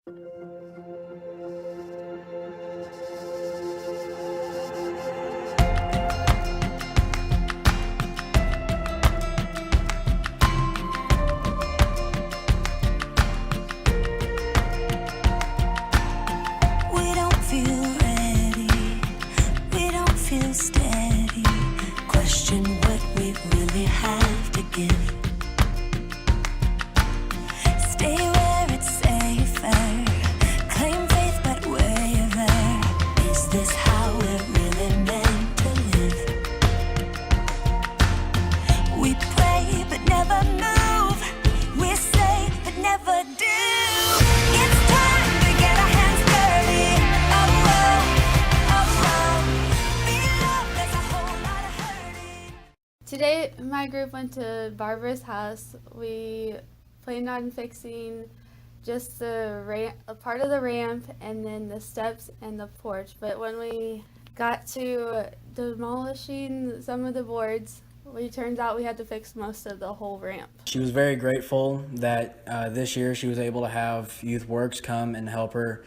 We don't feel ready, we don't feel steady. Question what we really have to give. Stay where it's safer, claim faith but waver. Is this how we're really meant to live? We pray but never move, we say but never do. It's time to get our hands dirty. Oh, oh, oh. Below, there's a whole lot of hurting. Today, my group went to Barbara's house. We planned on fixing just a part of the ramp and then the steps and the porch. But when we got to demolishing some of the boards, it turns out we had to fix most of the whole ramp. She was very grateful that this year she was able to have Youth Works come and help her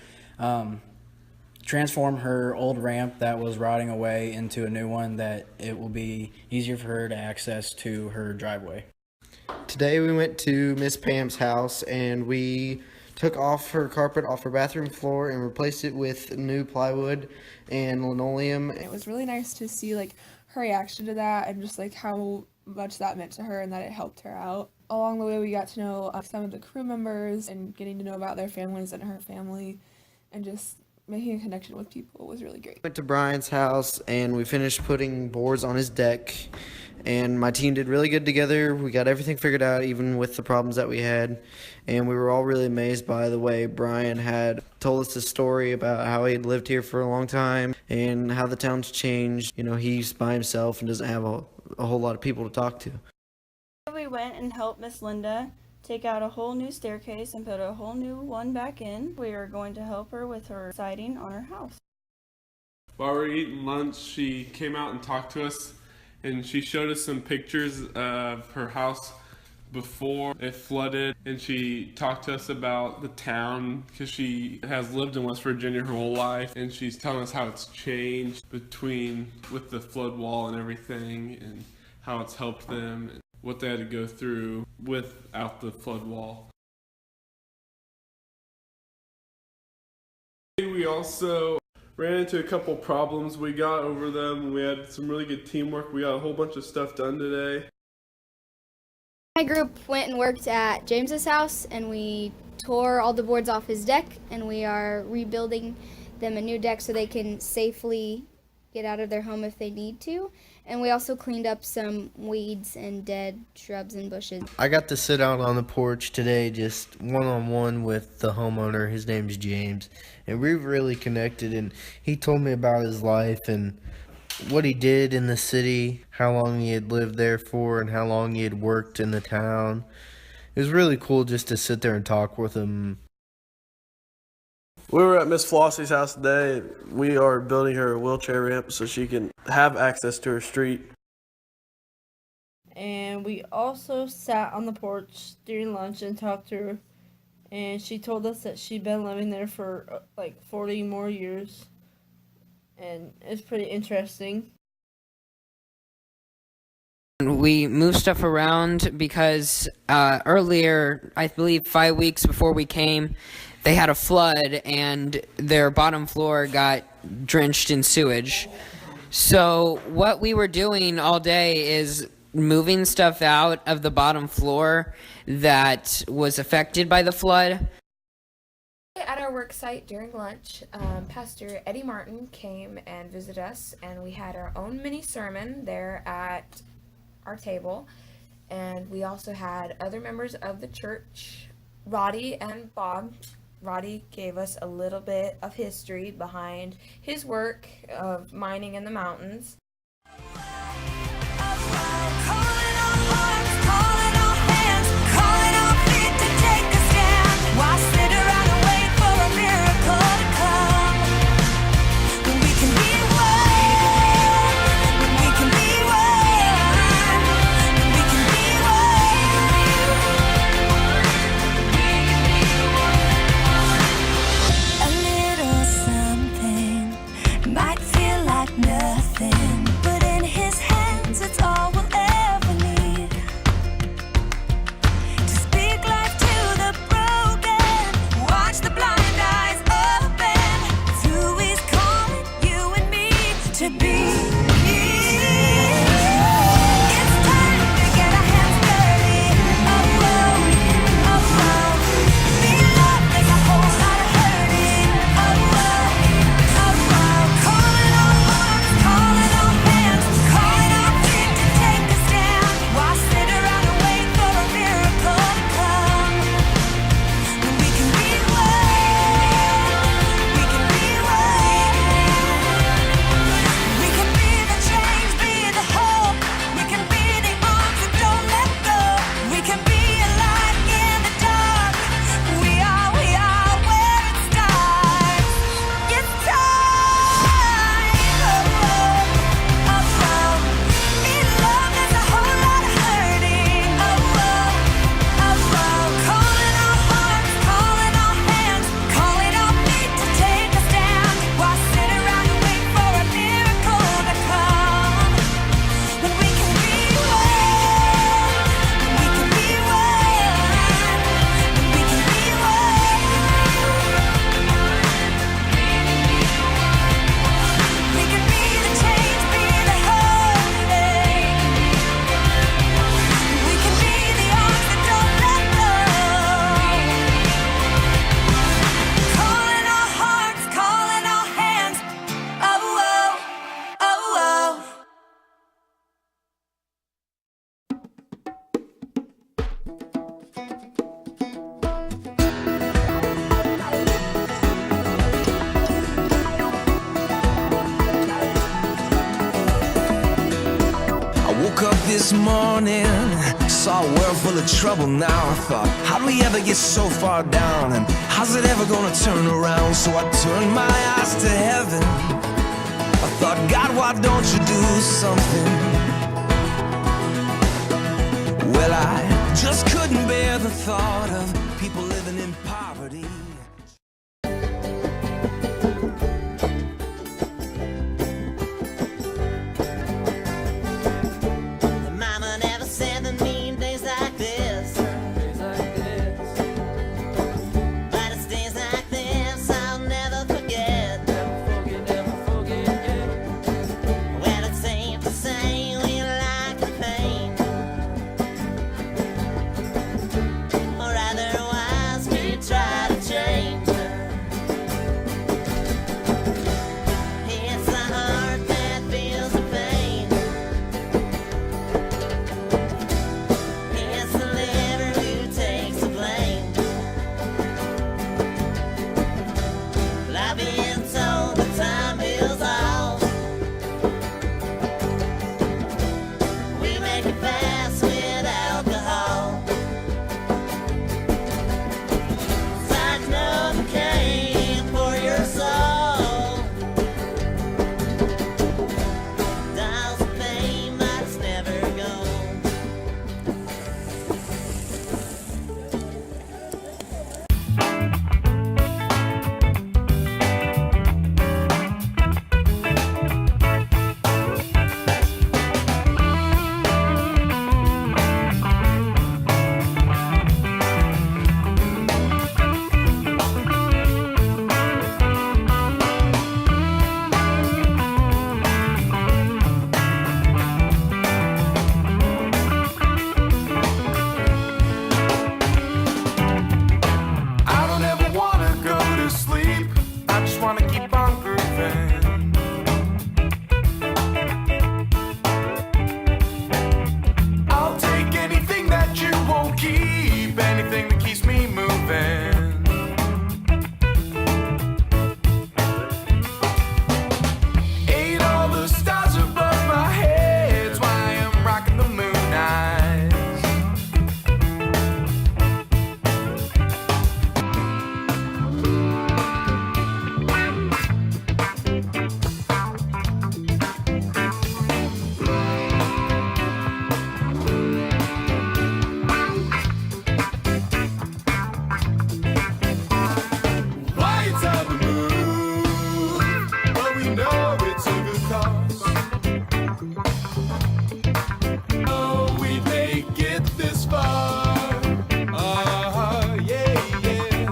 transform her old ramp that was rotting away into a new one that it will be easier for her to access to her driveway. Today we went to Miss Pam's house and we took off her carpet off her bathroom floor and replaced it with new plywood and linoleum. It was really nice to see like her reaction to that and just like how much that meant to her and that it helped her out. Along the way we got to know some of the crew members and getting to know about their families and her family, and just making a connection with people was really great. Went to Brian's house and we finished putting boards on his deck, and my team did really good together. We got everything figured out even with the problems that we had, and we were all really amazed by the way Brian had told us a story about how he had lived here for a long time and how the town's changed. You know, he's by himself and doesn't have a whole lot of people to talk to. We went and helped Miss Linda take out a whole new staircase and put a whole new one back in. We are going to help her with her siding on her house. While we were eating lunch, she came out and talked to us, and she showed us some pictures of her house before it flooded, and she talked to us about the town because she has lived in West Virginia her whole life, and she's telling us how it's changed with the flood wall and everything, and how it's helped them and what they had to go through without the flood wall. We also ran into a couple problems. We got over them. We had some really good teamwork. We got a whole bunch of stuff done today. My group went and worked at James's house, and we tore all the boards off his deck, and we are rebuilding them a new deck so they can safely get out of their home if they need to. And we also cleaned up some weeds and dead shrubs and bushes. I got to sit out on the porch today just one-on-one with the homeowner. His name's James, and we really connected, and he told me about his life and what he did in the city, how long he had lived there for, and how long he had worked in the town. It was really cool just to sit there and talk with him. We were at Miss Flossie's house today. We are building her a wheelchair ramp so she can have access to her street. And we also sat on the porch during lunch and talked to her. And she told us that she'd been living there for like 40 more years. And it's pretty interesting. We moved stuff around because earlier, I believe 5 weeks before we came, they had a flood and their bottom floor got drenched in sewage. So what we were doing all day is moving stuff out of the bottom floor that was affected by the flood. At our work site during lunch, Pastor Eddie Martin came and visited us, and we had our own mini sermon there at our table. And we also had other members of the church, Roddy and Bob. Roddy gave us a little bit of history behind his work of mining in the mountains. this morning, saw a world full of trouble now. I thought, how do we ever get so far down? And how's it ever gonna turn around? So I turned my eyes to heaven. I thought, God, why don't you do something? Well, I just couldn't bear the thought of people living in poverty. Mama never said the mean days like this. But it's days like this I'll never forget. Well, it's safe to say we like the pain, or otherwise we try to change. It's the heart that feels the pain. It's the liver who takes the blame. Well, I've been told that time heals all. We make it fast with alcohol. Like Novocaine for your soul. Dials of fame might never go. I don't ever wanna go to sleep. I just wanna keep on grooving. I'll take anything that you won't keep, anything that keeps me moving. Ain't all the stars above my head's why I'm rocking the moon eyes. Lights on the moon, but we know it's a good cause. Oh, we make it this far. Yeah, yeah.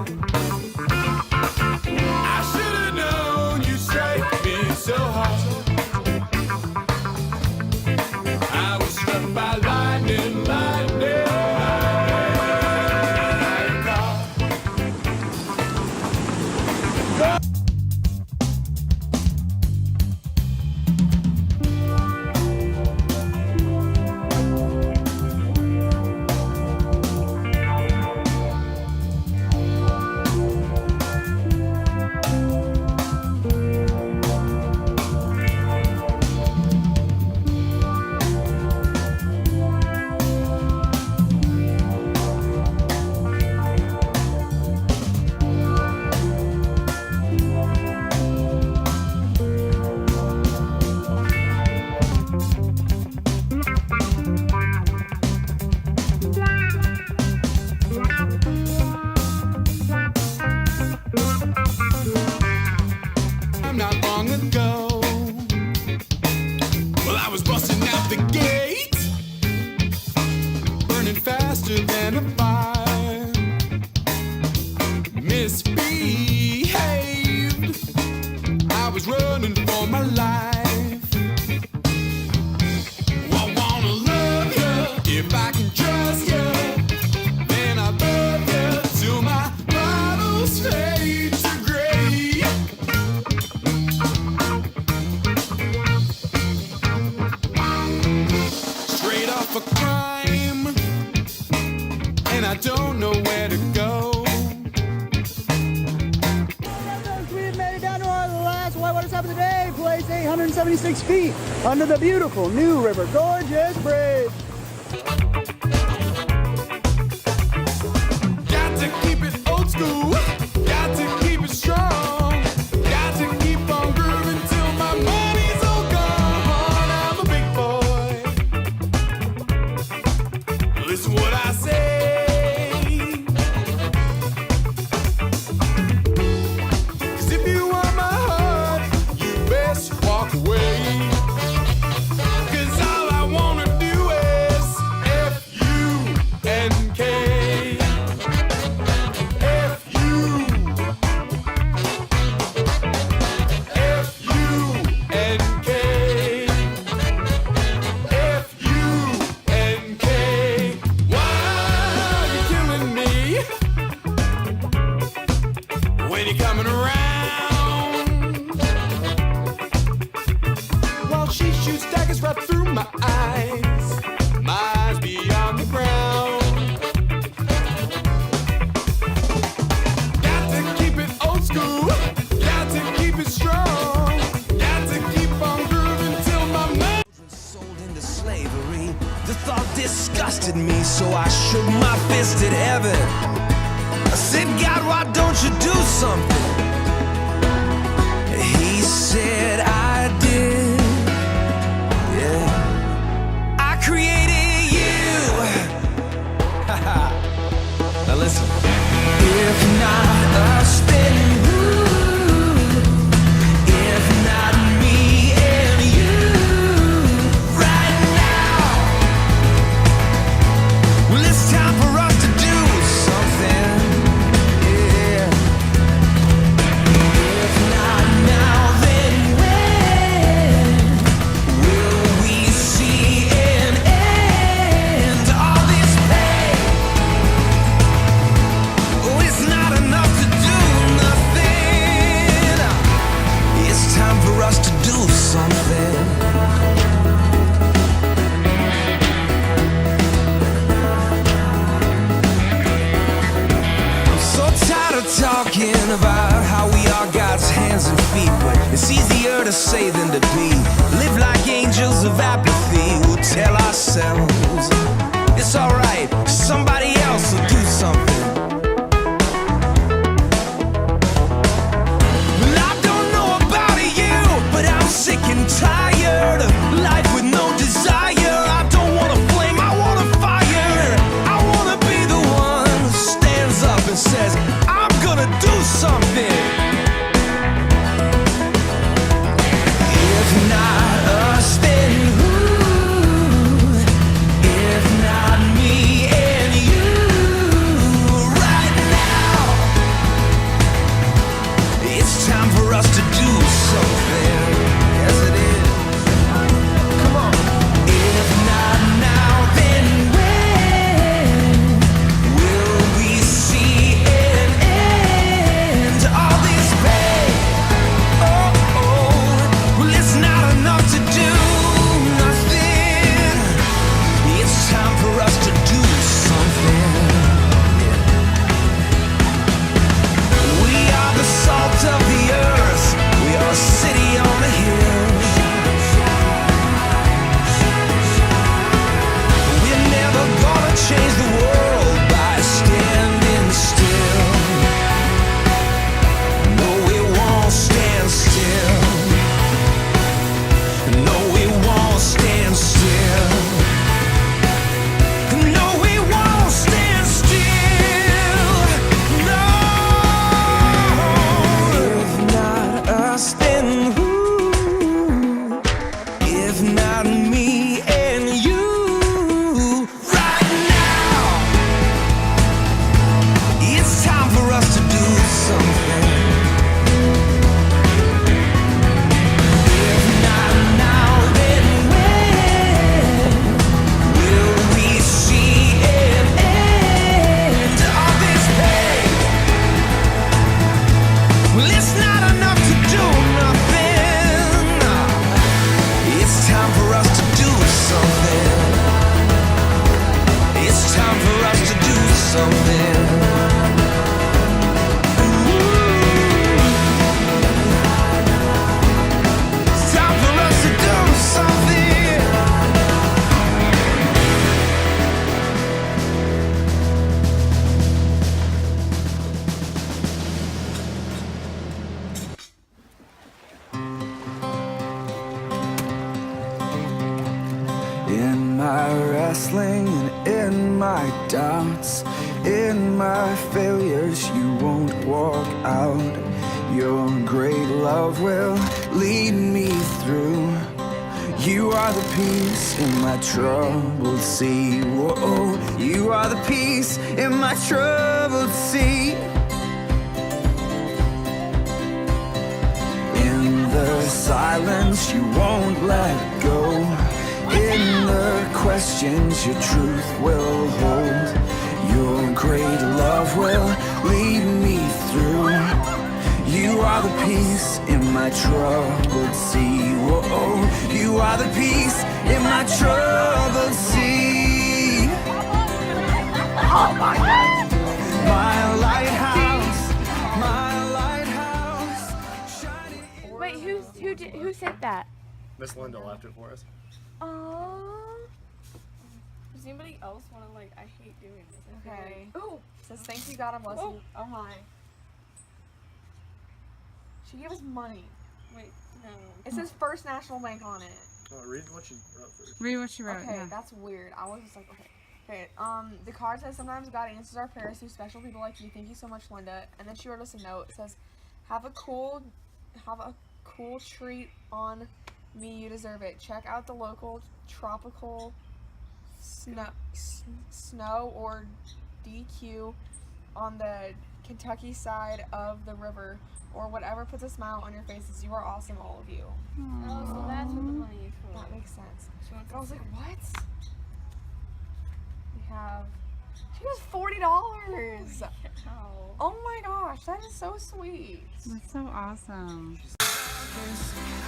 I should have known you strike me so hard. I was struck by lightning, lightning. Not long ago, well, I was busting out the gate, burning faster than a fire, misbehaved. I was running for my life. I wanna love you if I can trust you. Then I love you till my bottles fade to gray. Straight off a crime, and I don't know where to go. We made it down to our last Whitewater Stop of the day. Place a 376 feet under the beautiful New River Gorges Bridge. Got to keep it old school, got to keep it strong, got to keep on grooving till my money's all gone. I'm a big boy, listen what I say. Disgusted me, so I shook my fist at heaven. I said, God, why don't you do something? He said, I did. Yeah, I created you. Now listen. If not us, then who? If not me and you, right now. Well, it's time for us to do something, yeah. If not now, then when will we see an end to all this pain? Oh, it's not enough to do nothing. It's time for us to do something. Talking about how we are God's hands and feet, but it's easier to say than to be. Live like angels of apathy. We'll tell ourselves it's alright, somebody else will do something. Well, I don't know about you, but I'm sick and tired of life with no desire. I don't want a flame, I want a fire. I want to be the one who stands up and says, gonna do something. If not us, then who? my wrestling and in my doubts, in my failures, you won't walk out. Your great love will lead me through. You are the peace in my troubled sea. Whoa, you are the peace in my troubled sea. In the silence, you won't let go. In the questions, your truth will hold. Your great love will lead me through. You are the peace in my troubled sea. Whoa, you are the peace in my troubled sea. Oh my God! My lighthouse, my lighthouse. Wait, who said that? Miss Linda left it for us. Oh. Does anybody else want to, like, I hate doing this. Okay. Ooh. Says, thank you, God, and bless you. Oh my. She gave us money. Wait, no. It says First National Bank on it. Oh, read what you wrote first. Read what she wrote. Okay, Yeah. that's weird. I was just like, okay. Okay, the card says, sometimes God answers our prayers through special people like you. Thank you so much, Linda. And then she wrote us a note. It says, have a cool treat on me. You deserve it. Check out the local tropical snow or DQ on the Kentucky side of the river, or whatever puts a smile on your faces. You are awesome, all of you. Oh, so that's what the money is for. That makes sense. I was like, what? We have. She has $40. Oh my gosh, that is so sweet. That's so awesome.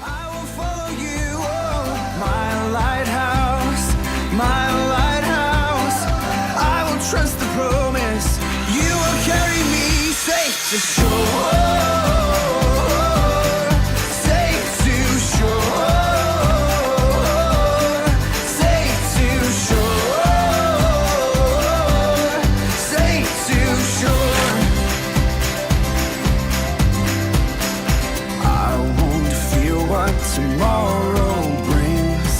I will follow you, oh, my lighthouse, my lighthouse. I will trust the promise. You will carry me safe to shore. Safe to shore. Safe to shore. Safe to shore. I won't fear what tomorrow brings.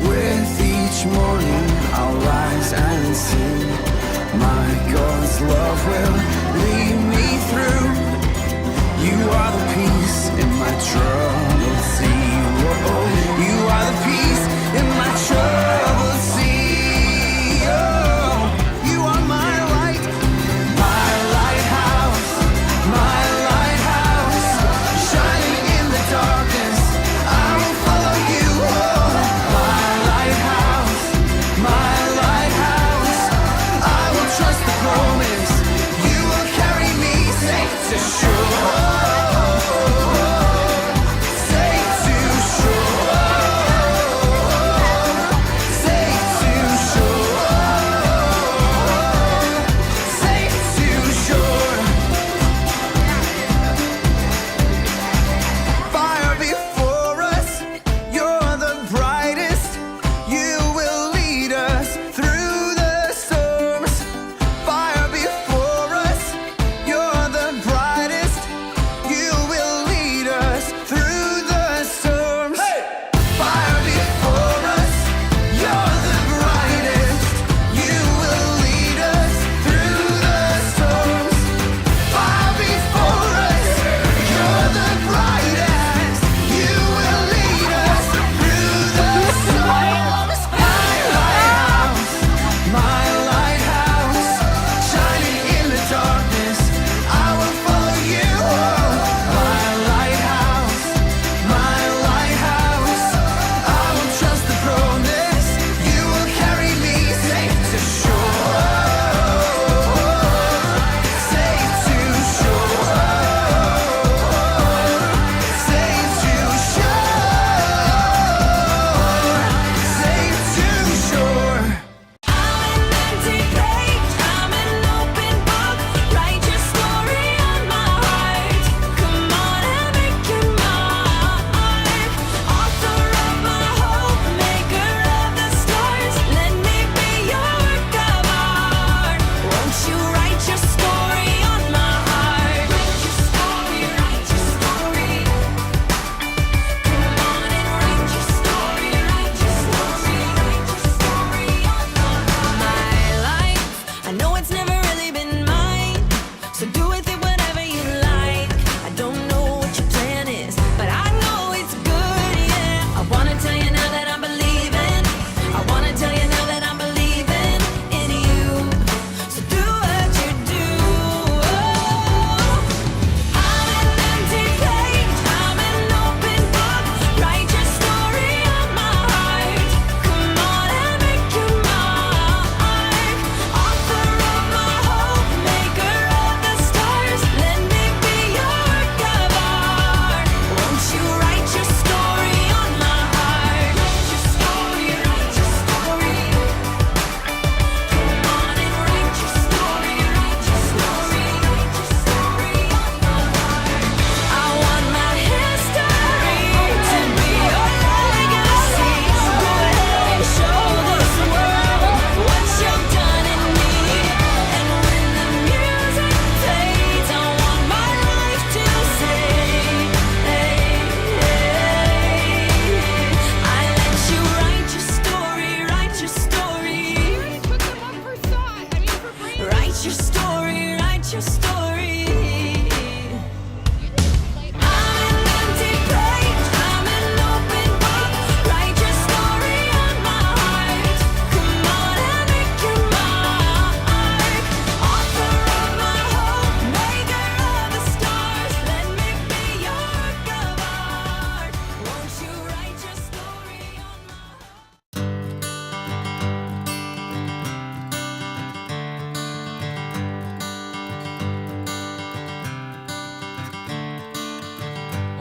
With each morning I'll rise and sing. My God's love will lead me through. You are the peace in my troubled sea. Whoa, you are the peace in my troubled sea. Oh, you are my light, my lighthouse, my lighthouse, shining in the darkness. I will follow you. Oh, my lighthouse, my lighthouse. I will trust the promise. You will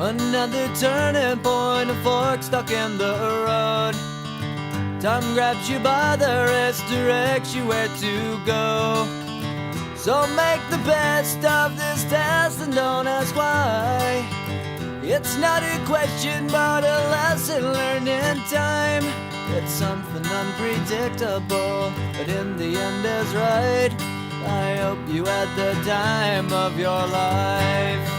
Another turning point, a fork stuck in the road. Time grabs you by the wrist, directs you where to go. So make the best of this test and don't ask why. It's not a question but a lesson learned in time. It's something unpredictable, but in the end is right. I hope you had the time of your life.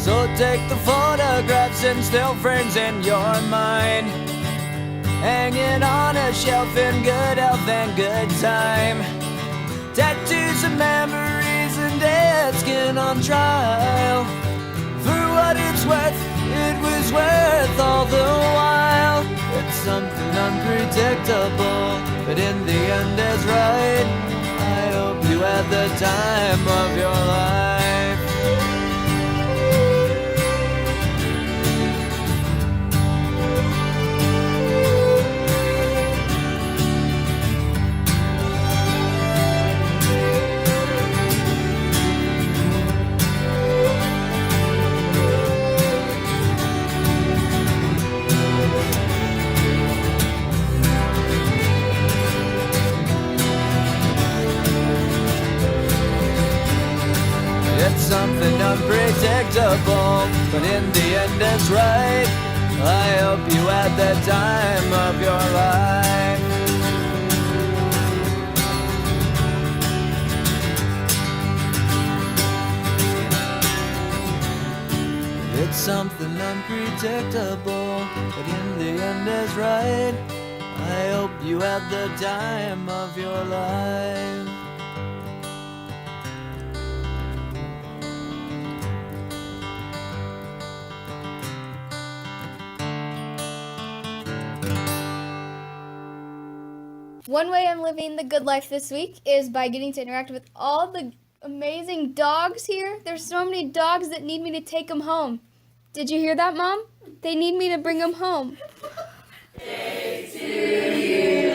So take the photographs and still frames in your mind, hanging on a shelf in good health and good time. Tattoos of memories and dead skin on trial. For what it's worth, it was worth all the while. It's something unpredictable, but in the end is right. I hope you had the time of your life. It's something unpredictable, but in the end it's right. I hope you had the time of your life. It's something unpredictable, but in the end is right. I hope you had the time of your life. One way I'm living the good life this week is by getting to interact with all the amazing dogs here. There's so many dogs that need me to take them home. Did you hear that, Mom? They need me to bring them home. To you.